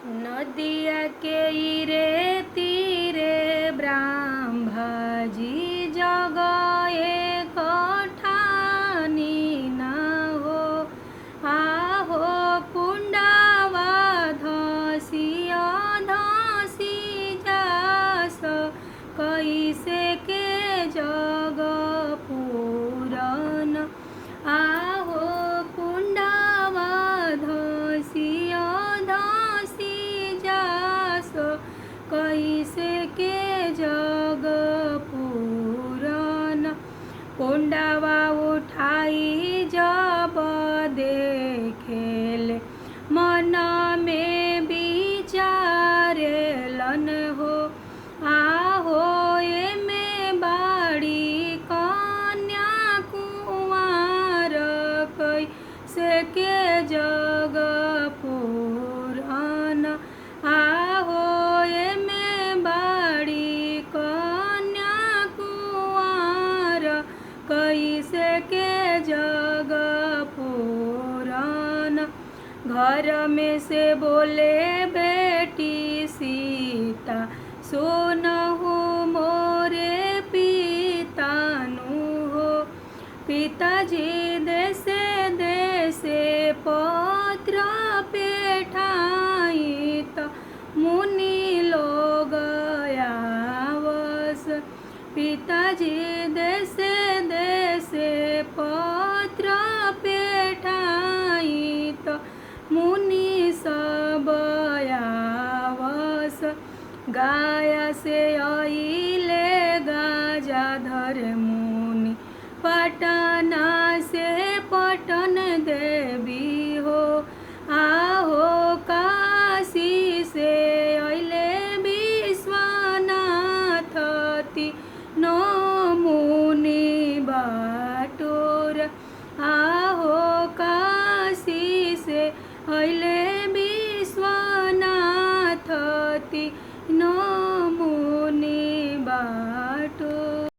नदिया के रे तीरे ब्रह्माजी जगए कठानी न हो। आहो कुंडावा धसिया धसी जास कैसे के जग पूरन। आहो कुंडावा धसिया धसी जास कैसे के जग पूरन। कुंडावा उठाई जब देखेल मन में विचारेलन हो। आहो एमे बाड़ी कन्या कुंवार कैसे के जग पूरन। आहो एमे बाड़ी कन्या कुंवार कैसे के जग पूरन। घर में से बोले बेटी सीता सुनहु मोरे पितानु हो। पिताजी देशे देशे पत्र पेठाई त मुनि लोग आवस। पिताजी देशे देशे पत्र पेठाई त मुनि सब आवस। गाया से आइले गाजाधर मुनि पटना से पटन देवी हो। आहो काशी से आइले विश्वनाथ तीनो मुनि बाटोर। आहो काशी से आइले